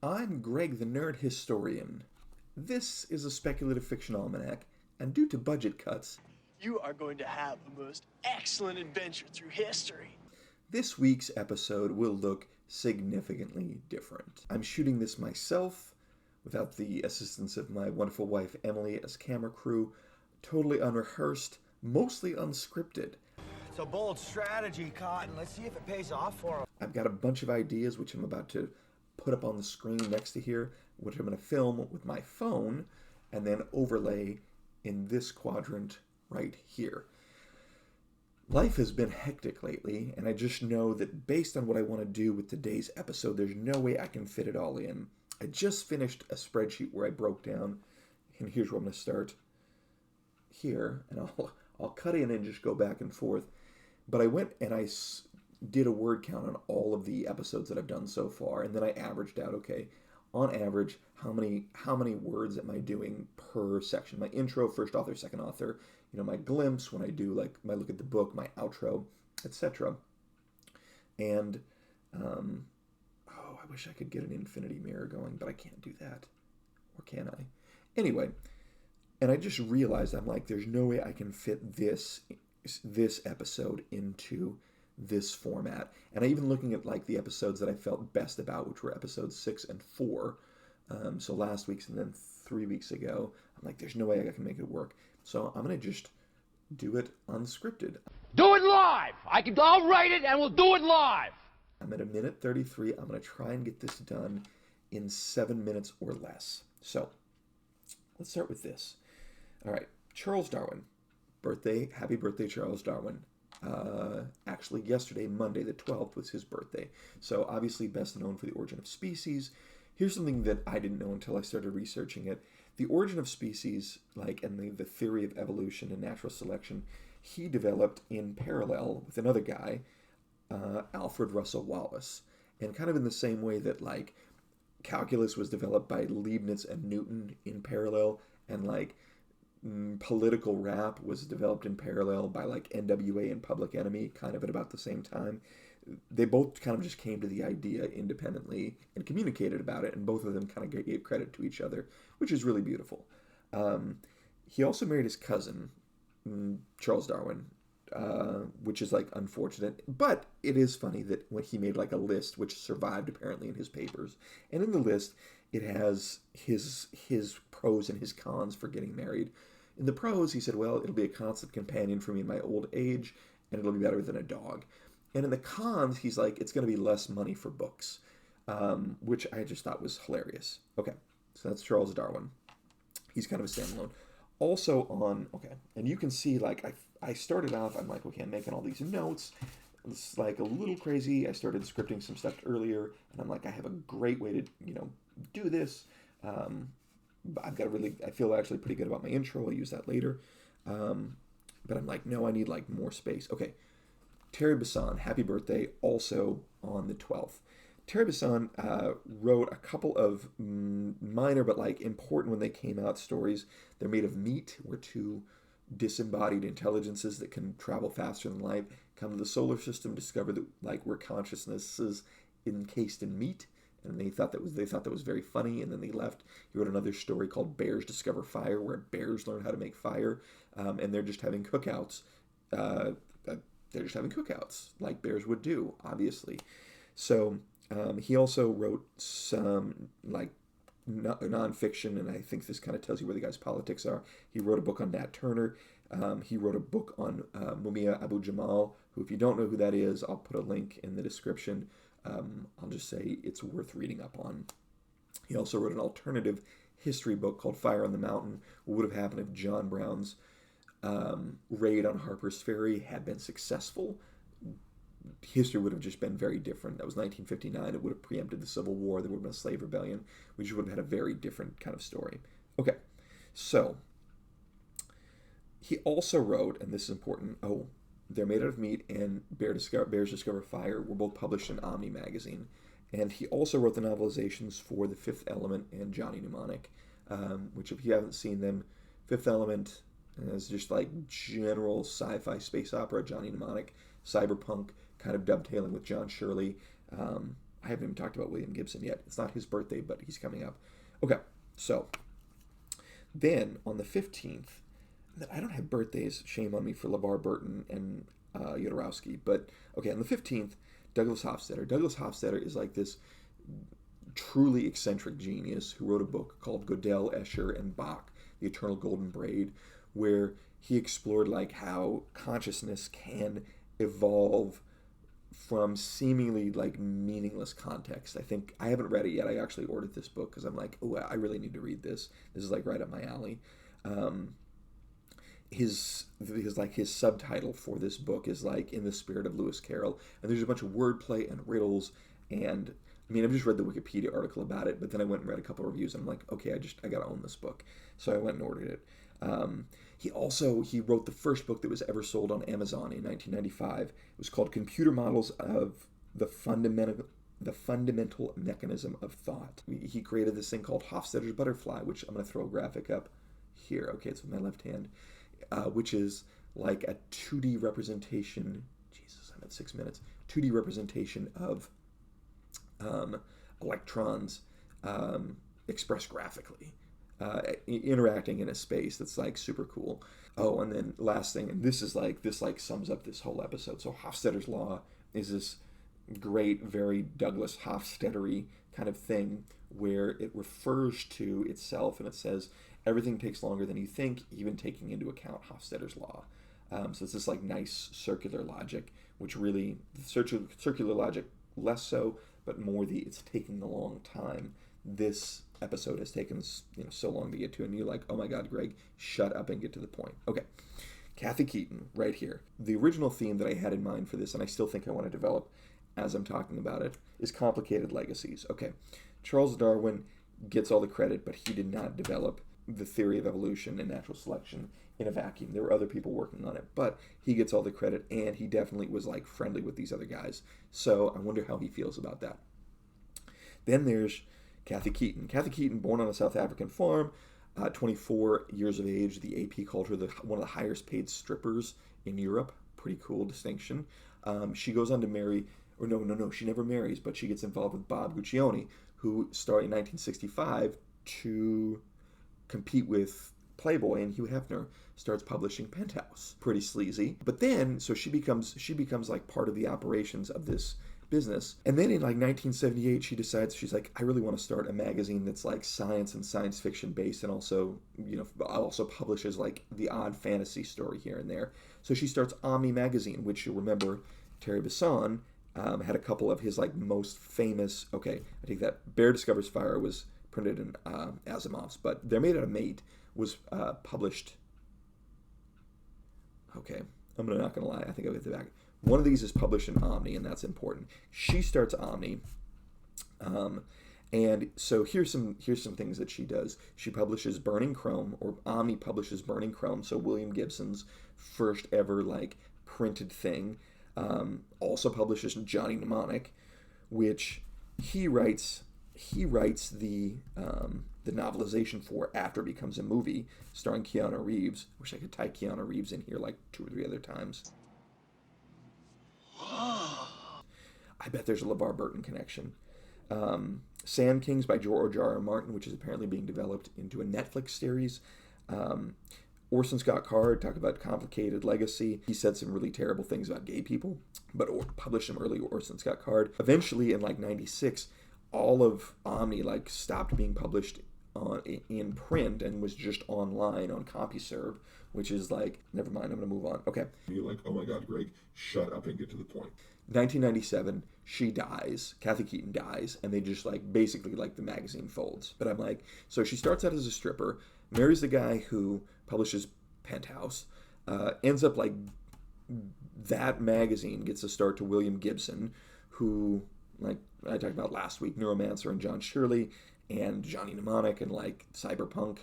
I'm Greg the Nerd Historian. This is a speculative fiction almanac, and due to budget cuts, You are going to have the most excellent adventure through history. this week's episode will look significantly different. I'm shooting this myself, without the assistance of my wonderful wife Emily as camera crew, totally unrehearsed, mostly unscripted. It's a bold strategy, Cotton. Let's see if it pays off for him. I've got a bunch of ideas which I'm about to put up on the screen next to here, which I'm going to film with my phone and then overlay in this quadrant right here. Life has been hectic lately, and I just know that based on what I want to do with today's episode, there's no way I can fit it all in. I just finished a spreadsheet where I broke down, and here's where I'm going to start here, and I'll cut in and just go back and forth. But I went and I did a word count on all of the episodes that I've done so far, and then I averaged out, okay, on average, how many words am I doing per section? My intro, first author, second author, my glimpse, when I do like my look at the book, my outro, etc. And I wish I could get an infinity mirror going, but I can't do that. Or can I? Anyway, and I just realized, I'm like, there's no way I can fit this episode into this format. And I even looking at like the episodes that I felt best about, which were episodes 6 and 4. So last week's and then 3 weeks ago, I'm like, there's no way I can make it work. So I'm going to just do it unscripted. Do it live! I'll write it and we'll do it live! I'm at a minute 33. I'm going to try and get this done in 7 minutes or less. So let's start with this. All right, Charles Darwin. Birthday, happy birthday, Charles Darwin. Actually, yesterday, Monday the 12th, was his birthday. So obviously best known for The Origin of Species. Here's something that I didn't know until I started researching it. The Origin of Species, and the theory of evolution and natural selection, he developed in parallel with another guy, Alfred Russel Wallace. And kind of in the same way that, calculus was developed by Leibniz and Newton in parallel, and, political rap was developed in parallel by NWA and Public Enemy kind of at about the same time. They both kind of just came to the idea independently and communicated about it, and both of them kind of gave credit to each other, which is really beautiful. He also married his cousin, Charles Darwin, which is unfortunate, but it is funny that when he made a list which survived apparently in his papers, and in the list it has his pros and his cons for getting married. In the pros, he said, well, it'll be a constant companion for me in my old age, and it'll be better than a dog. And in the cons, he's like, it's going to be less money for books, which I just thought was hilarious. Okay, so that's Charles Darwin. He's kind of a standalone. Also and you can see, I started off, I'm like, okay, I'm making all these notes. It's a little crazy. I started scripting some stuff earlier, and I'm like, I have a great way to, do this. But I feel actually pretty good about my intro. I'll use that later. But I'm like, no, I need more space. Okay. Terry Bisson, happy birthday, also on the 12th. Terry Bisson wrote a couple of minor but important when they came out stories. They're Made of Meat, where two disembodied intelligences that can travel faster than light come to the solar system, discover that we're consciousnesses encased in meat. And they thought that was very funny, and then they left. He wrote another story called Bears Discover Fire, where bears learn how to make fire, and they're just having cookouts. They're just having cookouts like bears would do, obviously. So he also wrote some nonfiction, and I think this kind of tells you where the guy's politics are. He wrote a book on Nat Turner. He wrote a book on Mumia Abu-Jamal, who, if you don't know who that is, I'll put a link in the description. I'll just say it's worth reading up on. He also wrote an alternative history book called Fire on the Mountain. What would have happened if John Brown's raid on Harper's Ferry had been successful? History would have just been very different. That was 1959. It would have preempted the Civil War. There would have been a slave rebellion, which would have had a very different kind of story. Okay, so he also wrote, and this is important, They're Made Out of Meat and Bears Discover Fire were both published in Omni Magazine. And he also wrote the novelizations for The Fifth Element and Johnny Mnemonic, which, if you haven't seen them, Fifth Element is just general sci-fi space opera. Johnny Mnemonic, cyberpunk, kind of dovetailing with John Shirley. I haven't even talked about William Gibson yet. It's not his birthday, but he's coming up. Okay, so then on the 15th, I don't have birthdays, shame on me, for LeVar Burton and Jodorowsky, but okay, on the 15th, Douglas Hofstadter. Douglas Hofstadter is like this truly eccentric genius who wrote a book called Gödel, Escher, and Bach, The Eternal Golden Braid, where he explored like how consciousness can evolve from seemingly like meaningless context. I think I haven't read it yet. I actually ordered this book because I'm like, oh, I really need to read this. This is like right up my alley. His subtitle for this book is like In the Spirit of Lewis Carroll, and there's a bunch of wordplay and riddles, and I mean, I've just read the Wikipedia article about it, but then I went and read a couple of reviews and I'm like, okay, I gotta own this book. So I went and ordered it. He wrote the first book that was ever sold on Amazon in 1995. It was called Computer Models of the Fundamental Mechanism of Thought. He created this thing called Hofstadter's Butterfly, which I'm going to throw a graphic up here. Okay, it's with my left hand, which is like a 2D representation. Jesus, I'm at 6 minutes. 2D representation of electrons expressed graphically. Interacting in a space that's like super cool. Oh, and then last thing, and this sums up this whole episode. So Hofstadter's law is this great, very Douglas Hofstadter-y kind of thing where it refers to itself and it says everything takes longer than you think, even taking into account Hofstadter's law. So it's this like nice circular logic, which really circular logic less so, but more it's taking a long time. This episode has taken so long to get to, and you're like, oh my god, Greg, shut up and get to the point. Okay, Kathy Keeton right here. The original theme that I had in mind for this, and I still think I want to develop as I'm talking about it, is complicated legacies. Okay, Charles Darwin gets all the credit, but he did not develop the theory of evolution and natural selection in a vacuum. There were other people working on it, but he gets all the credit, and he definitely was like friendly with these other guys. So I wonder how he feels about that. Then there's Kathy Keeton. Kathy Keeton, born on a South African farm, 24 years of age. The AP called her one of the highest paid strippers in Europe. Pretty cool distinction. She goes on to marry, or no, she never marries, but she gets involved with Bob Guccione, who started in 1965 to compete with Playboy, and Hugh Hefner starts publishing Penthouse. Pretty sleazy. But then, so she becomes like part of the operations of this business. And then in like 1978, she decides, she's like, I really want to start a magazine that's like science and science fiction based, and also, also publishes like the odd fantasy story here and there. So she starts Omni Magazine, which you'll remember Terry Bisson had a couple of his like most famous, okay, I take that, Bear Discovers Fire was printed in Asimov's, but They're Made Out of Mate was published, okay, I'm not going to lie, I think I'll get the back. One of these is published in Omni, and that's important. She starts Omni, and so here's some things that she does. She publishes Burning Chrome, or Omni publishes Burning Chrome, so William Gibson's first ever like printed thing. Also publishes Johnny Mnemonic, which he writes the novelization for after it becomes a movie starring Keanu Reeves. Wish I could tie Keanu Reeves in here like 2 or 3 other times. I bet there's a LeVar Burton connection. Sand Kings by George R.R. Martin, which is apparently being developed into a Netflix series. Orson Scott Card, talk about complicated legacy. He said some really terrible things about gay people, but published some early Orson Scott Card. Eventually, in like 96, all of Omni like stopped being published in print and was just online on CompuServe, which is like, never mind, I'm going to move on. Okay. You're like, oh my god, Greg, shut up and get to the point. 1997, she dies, Kathy Keeton dies, and they just like, basically like the magazine folds. But I'm like, so she starts out as a stripper, marries the guy who publishes Penthouse, ends up like, that magazine gets a start to William Gibson, who, like I talked about last week, Neuromancer and John Shirley, and Johnny Mnemonic, and like cyberpunk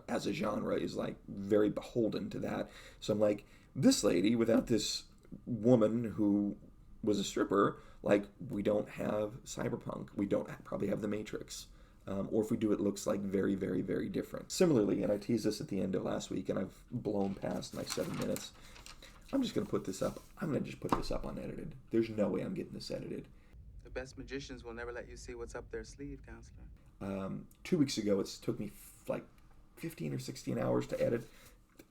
as a genre is like very beholden to that. So I'm like, this lady, without this woman who was a stripper, like, we don't have cyberpunk, we don't probably have the Matrix, or if we do, it looks like very, very, very different. Similarly, and I teased this at the end of last week, and I've blown past my 7 minutes, I'm just going to put this up. I'm going to just put this up unedited. There's no way I'm getting this edited. The the best magicians will never let you see what's up their sleeve, counselor. 2 weeks ago, it took me like 15 or 16 hours to edit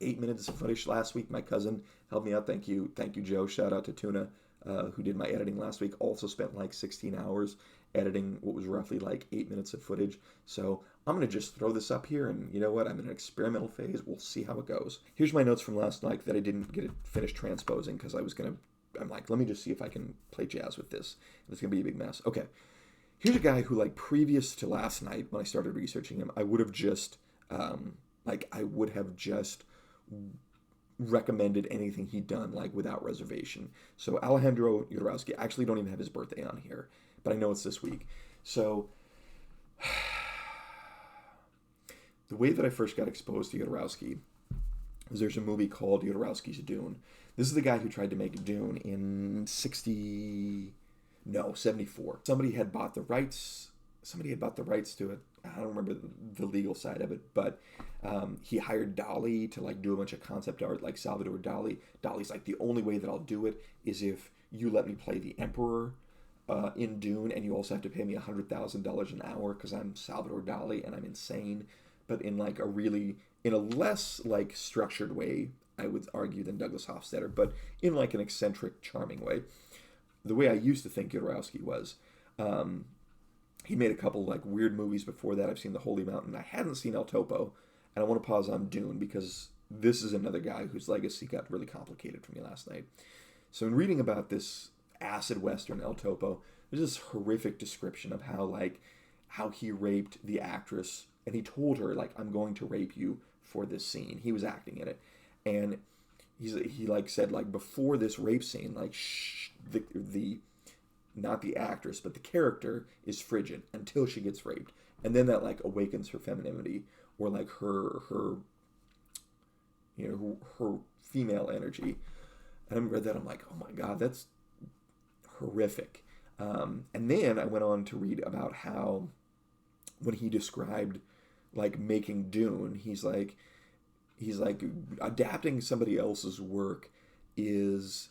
8 minutes of footage last week. My cousin helped me out. Thank you, Joe. Shout out to Tuna, who did my editing last week. Also spent like 16 hours editing what was roughly like 8 minutes of footage. So I'm going to just throw this up here, and you know what? I'm in an experimental phase. We'll see how it goes. Here's my notes from last night that I didn't get it finished transposing because I'm like, let me just see if I can play jazz with this. It's going to be a big mess. Okay. Here's a guy who, like, previous to last night, when I started researching him, I would have just, recommended anything he'd done, like, without reservation. So Alejandro Jodorowsky, I actually don't even have his birthday on here, but I know it's this week. So the way that I first got exposed to Jodorowsky was there's a movie called Jodorowsky's Dune. This is the guy who tried to make Dune in 74. Somebody had bought the rights to it. I don't remember the legal side of it, but he hired Dali to like do a bunch of concept art, like Salvador Dali. Dali's like, the only way that I'll do it is if you let me play the Emperor in Dune, and you also have to pay me $100,000 an hour because I'm Salvador Dali and I'm insane, but in a less like structured way, I would argue, than Douglas Hofstadter, but in like an eccentric, charming way. The way I used to think Jodorowsky was, he made a couple like weird movies before that. I've seen The Holy Mountain. I hadn't seen El Topo, and I want to pause on Dune because this is another guy whose legacy got really complicated for me last night. So in reading about this acid western El Topo, there's this horrific description of how he raped the actress, and he told her like, I'm going to rape you for this scene. He was acting in it, and he like said like before this rape scene, like the not the actress but the character is frigid until she gets raped, and then that like awakens her femininity or like her female energy. And I read that, I'm like, oh my god, that's horrific. And then I went on to read about how when he described like making Dune, he's like adapting somebody else's work is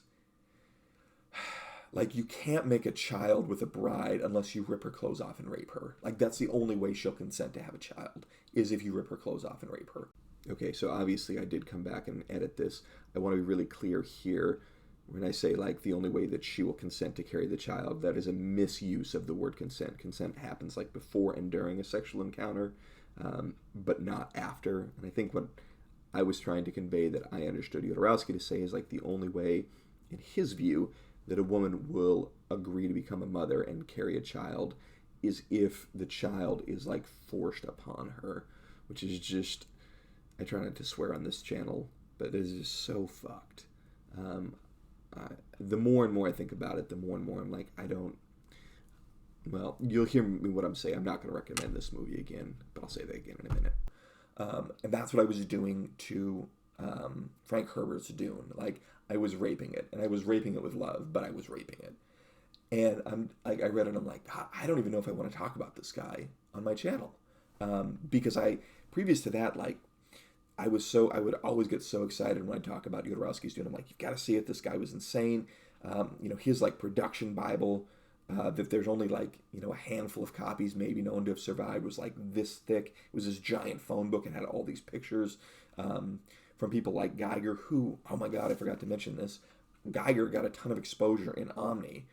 like, you can't make a child with a bride unless you rip her clothes off and rape her. Like, that's the only way she'll consent to have a child, is if you rip her clothes off and rape her. Okay, so obviously I did come back and edit this. I want to be really clear here. When I say, like, the only way that she will consent to carry the child, that is a misuse of the word consent. Consent happens, like, before and during a sexual encounter, but not after. And I think what I was trying to convey that I understood Jodorowsky to say is, like, the only way, in his view, that a woman will agree to become a mother and carry a child is if the child is, like, forced upon her, which is just, I try not to swear on this channel, but it is just so fucked. The more and more I think about it, the more and more I'm like, you'll hear me what I'm saying. I'm not going to recommend this movie again, but I'll say that again in a minute. And that's what I was doing to Frank Herbert's Dune. Like, I was raping it, and I was raping it with love, but I was raping it. And I read it, and I'm like, God, I don't even know if I want to talk about this guy on my channel. Because previous to that, like, I would always get so excited when I talk about Jodorowsky's Dune. I'm like, you've got to see it. This guy was insane. His like production Bible, that there's only like, a handful of copies maybe known to have survived, was like this thick. It was this giant phone book and had all these pictures from people like Geiger, who, oh my God, I forgot to mention this. Geiger got a ton of exposure in Omni.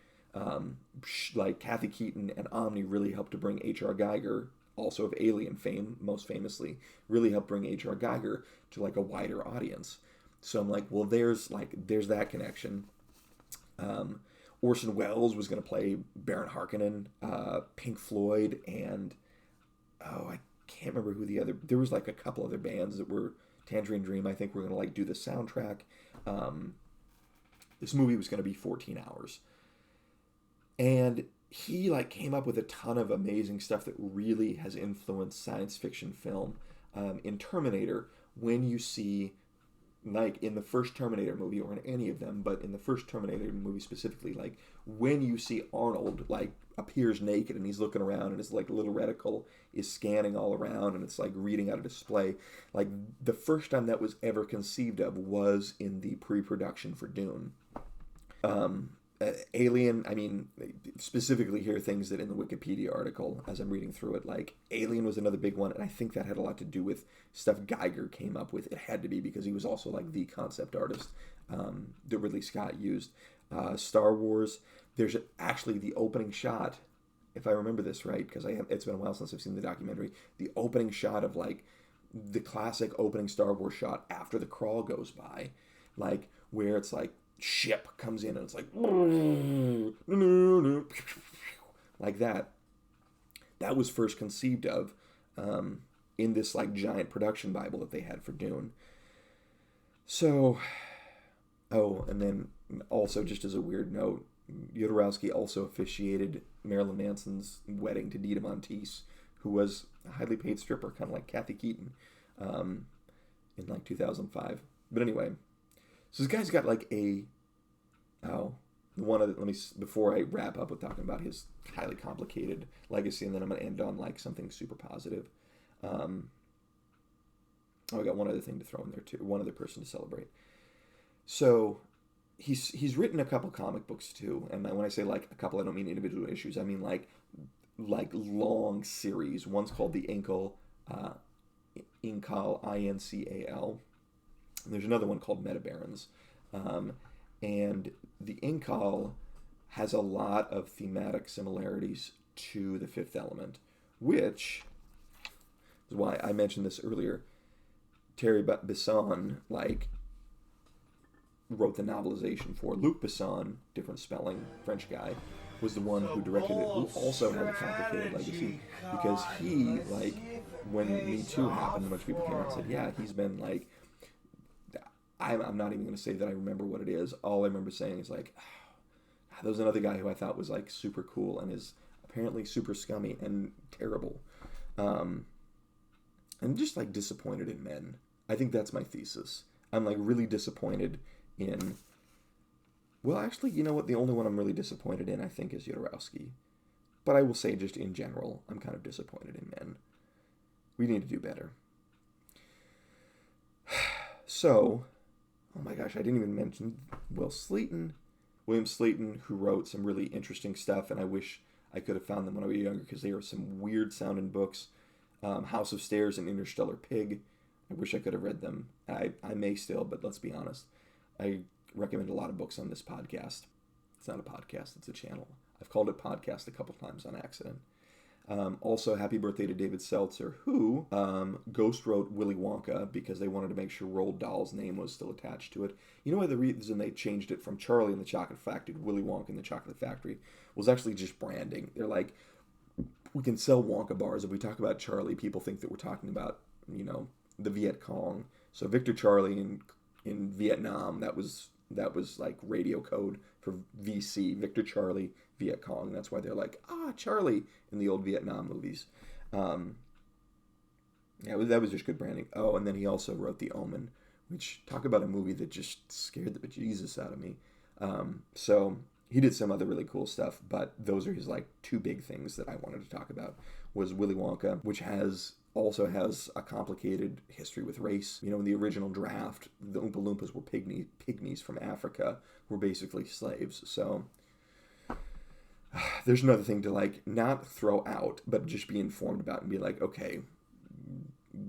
Like Kathy Keeton and Omni really helped to bring H.R. Geiger, also of Alien fame, most famously, really helped bring H.R. Geiger to like a wider audience. So I'm like, well, there's that connection. Orson Welles was going to play Baron Harkonnen, Pink Floyd, and I can't remember who there was like a couple other bands that were, Tangerine Dream, I think, were going to like do the soundtrack. This movie was going to be 14 hours. And he like came up with a ton of amazing stuff that really has influenced science fiction film. In Terminator, when you see, like in the first Terminator movie, or in any of them, but in the first Terminator movie specifically, like when you see Arnold like appears naked and he's looking around and his like little reticle is scanning all around and it's like reading out a display, like the first time that was ever conceived of was in the pre-production for Dune. Alien, I mean, specifically here, things that in the Wikipedia article, as I'm reading through it, like Alien was another big one, and I think that had a lot to do with stuff Geiger came up with. It had to be because he was also like the concept artist that Ridley Scott used. Star Wars, there's actually the opening shot, if I remember this right, because it's been a while since I've seen the documentary, the opening shot of like the classic opening Star Wars shot after the crawl goes by, like where it's like ship comes in and it's like like that. That was first conceived of in this like giant production Bible that they had for Dune. So, and then also just as a weird note, Jodorowsky also officiated Marilyn Manson's wedding to Dita Monteith, who was a highly paid stripper, kind of like Kathy Keeton, in like 2005. But anyway, so this guy's got like before I wrap up with talking about his highly complicated legacy, and then I'm going to end on like something super positive. I got one other thing to throw in there too, one other person to celebrate. So he's written a couple comic books too, and when I say like a couple, I don't mean individual issues. I mean like long series. One's called the Incal, Incal. And there's another one called Metabarons. And the Incal has a lot of thematic similarities to The Fifth Element, which is why I mentioned this earlier. Terry Bisson, like, wrote the novelization for Luc Besson, different spelling, French guy, was the one who directed it, who also had a complicated legacy, because he, like, when Me Too happened, a bunch of people came out and said, yeah, he's been, like, I'm not even going to say that I remember what it is. All I remember saying is, like, there was another guy who I thought was, like, super cool and is apparently super scummy and terrible. And just, like, disappointed in men. I think that's my thesis. I'm, like, really disappointed in... Well, actually, you know what? The only one I'm really disappointed in, I think, is Jodorowsky. But I will say, just in general, I'm kind of disappointed in men. We need to do better. So, oh my gosh, I didn't even mention William Sleaton, who wrote some really interesting stuff, and I wish I could have found them when I was younger, because they are some weird-sounding books. House of Stairs and Interstellar Pig. I wish I could have read them. I may still, but let's be honest. I recommend a lot of books on this podcast. It's not a podcast, it's a channel. I've called it podcast a couple times on accident. Also, happy birthday to David Seltzer, who ghost wrote Willy Wonka because they wanted to make sure Roald Dahl's name was still attached to it. You know why the reason they changed it from Charlie and the Chocolate Factory to Willy Wonka and the Chocolate Factory was actually just branding. They're like, we can sell Wonka bars. If we talk about Charlie, people think that we're talking about, you know, the Viet Cong. So Victor Charlie in Vietnam, that was like radio code for VC, Victor Charlie, Viet Cong. That's why they're like, Charlie in the old Vietnam movies. Yeah, that was just good branding. Oh, and then he also wrote The Omen, which, talk about a movie that just scared the bejesus out of me. So he did some other really cool stuff, but those are his like two big things that I wanted to talk about. Was Willy Wonka, which also has a complicated history with race. You know, in the original draft, the Oompa Loompas were pygmies from Africa, were basically slaves. So there's another thing to like not throw out, but just be informed about and be like, okay,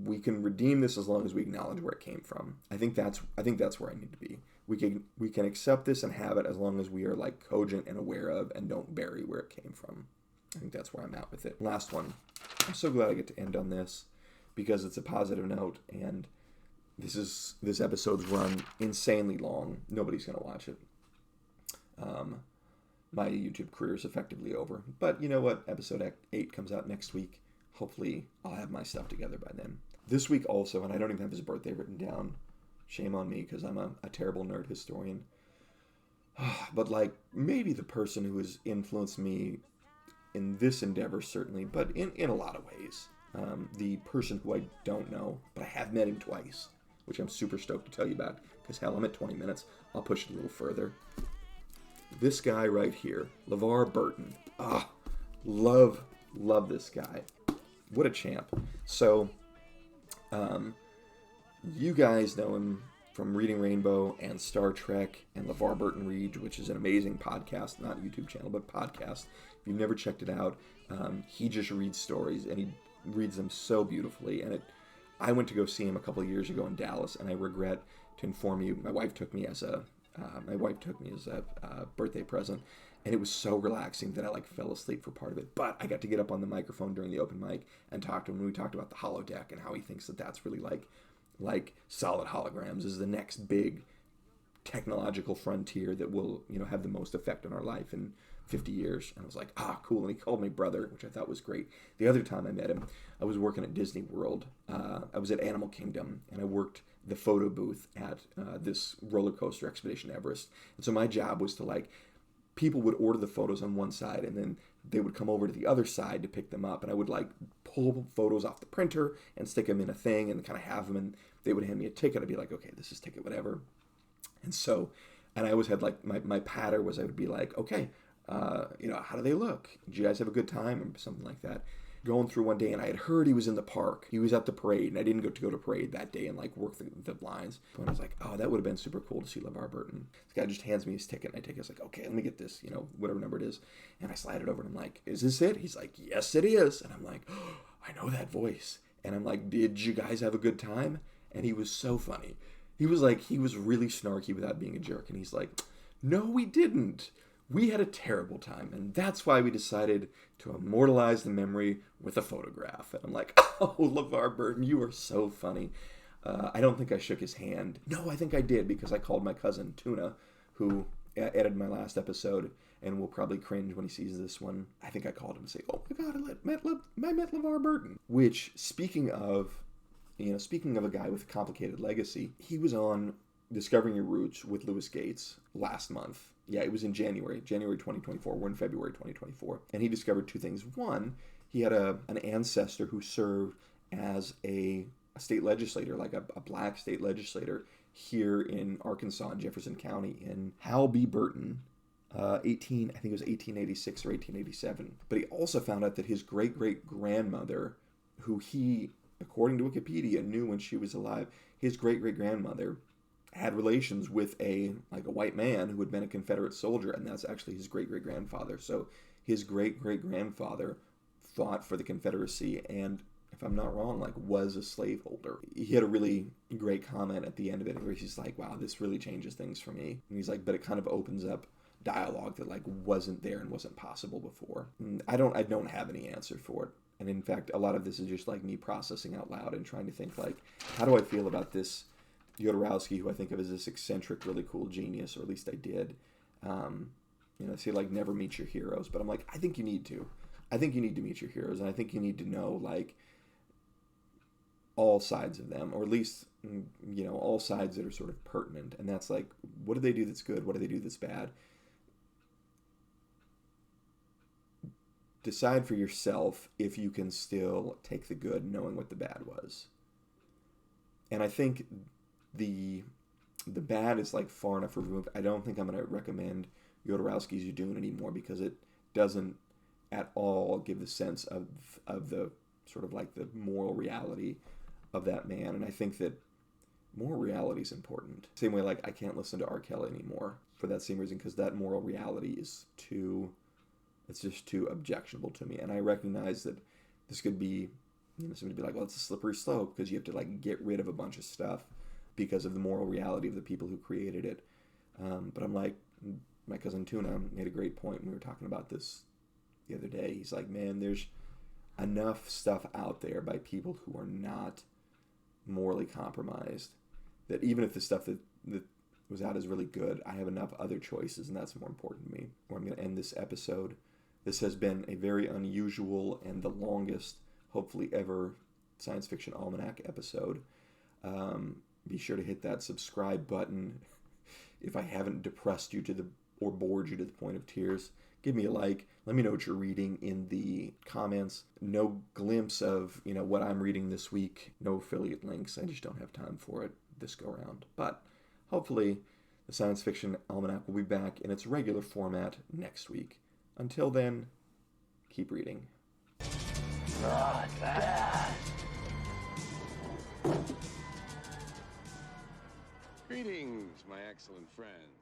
we can redeem this as long as we acknowledge where it came from. I think that's where I need to be. We can accept this and have it as long as we are like cogent and aware of and don't bury where it came from. I think that's where I'm at with it. Last one. I'm so glad I get to end on this because it's a positive note, and this episode's run insanely long. Nobody's gonna watch it. My YouTube career is effectively over. But you know what? Episode 8 comes out next week. Hopefully, I'll have my stuff together by then. This week also, and I don't even have his birthday written down. Shame on me, because I'm a terrible nerd historian. But like, maybe the person who has influenced me in this endeavor, certainly, but in a lot of ways. The person who I don't know, but I have met him twice, which I'm super stoked to tell you about, because hell, I'm at 20 minutes. I'll push it a little further. This guy right here, LeVar Burton. Love this guy. What a champ. So, you guys know him from Reading Rainbow and Star Trek and LeVar Burton Reads, which is an amazing podcast, not YouTube channel, but podcast. If you've never checked it out, he just reads stories, and he reads them so beautifully. And I went to go see him a couple of years ago in Dallas, and I regret to inform you, my wife took me as a birthday present, and it was so relaxing that I fell asleep for part of it. But I got to get up on the microphone during the open mic and talk to him. We talked about the holodeck and how he thinks that that's really like solid holograms is the next big technological frontier that will, have the most effect on our life in 50 years. And I was like, cool. And he called me brother, which I thought was great. The other time I met him, I was working at Disney World. I was at Animal Kingdom, and I worked the photo booth at this roller coaster, Expedition Everest. And so my job was to people would order the photos on one side, and then they would come over to the other side to pick them up. And I would pull photos off the printer and stick them in a thing and kind of have them, and they would hand me a ticket. I'd be like, okay, this is ticket, whatever. And I always had my patter was I would be like, okay, how do they look? Did you guys have a good time? Or something like that. Going through one day, and I had heard he was in the park. He was at the parade, and I didn't go to parade that day and work the lines. And I was like, oh, that would have been super cool to see LeVar Burton. This guy just hands me his ticket, and I take it. I was like, okay, let me get this, whatever number it is. And I slide it over, and I'm like, is this it? He's like, yes, it is. And I'm like, oh, I know that voice. And I'm like, did you guys have a good time? And he was so funny. He was really snarky without being a jerk. And he's like, no, we didn't. We had a terrible time, and that's why we decided to immortalize the memory with a photograph. And I'm like, oh, LeVar Burton, you are so funny. I don't think I shook his hand. No, I think I did, because I called my cousin Tuna, who edited my last episode, and will probably cringe when he sees this one. I think I called him and say, oh my God, I met LeVar Burton. Which, speaking of a guy with a complicated legacy, he was on Discovering Your Roots with Louis Gates last month. Yeah, it was in January 2024. We're in February 2024. And he discovered two things. One, he had an ancestor who served as a state legislator, a black state legislator here in Arkansas, in Jefferson County, in Hal B. Burton, I think it was 1886 or 1887. But he also found out that his great-great-grandmother, who he, according to Wikipedia, knew when she was alive, his great-great-grandmother had relations with a white man who had been a Confederate soldier, and that's actually his great-great-grandfather. So his great-great-grandfather fought for the Confederacy, and if I'm not wrong, was a slaveholder. He had a really great comment at the end of it where he's like, wow, this really changes things for me. And he's like, but it kind of opens up dialogue that wasn't there and wasn't possible before. And I don't have any answer for it. And in fact, a lot of this is just me processing out loud and trying to think how do I feel about this Jodorowsky, who I think of as this eccentric, really cool genius, or at least I did. Say never meet your heroes, but I'm like, I think you need to. I think you need to meet your heroes, and I think you need to know all sides of them, or at least all sides that are sort of pertinent. And that's what do they do that's good? What do they do that's bad? Decide for yourself if you can still take the good, knowing what the bad was. And I think the bad is far enough removed. I don't think I'm going to recommend Jodorowsky's Dune anymore, because it doesn't at all give the sense of the sort of the moral reality of that man. And I think that moral reality is important. Same way I can't listen to R. Kelly anymore for that same reason, because that moral reality is it's just too objectionable to me. And I recognize that this could be, somebody be like, well, it's a slippery slope, because you have to get rid of a bunch of stuff because of the moral reality of the people who created it. But I'm like, my cousin Tuna made a great point when we were talking about this the other day. He's like, man, there's enough stuff out there by people who are not morally compromised that even if the stuff that was out is really good, I have enough other choices, and that's more important to me. Where I'm going to end this episode. This has been a very unusual and the longest, hopefully ever, Science Fiction Almanac episode. Be sure to hit that subscribe button. If I haven't depressed you or bored you to the point of tears, give me a like. Let me know what you're reading in the comments. No glimpse of, what I'm reading this week. No affiliate links. I just don't have time for it this go around. But hopefully the Science Fiction Almanac will be back in its regular format next week. Until then, keep reading. Not bad. Greetings, my excellent friends.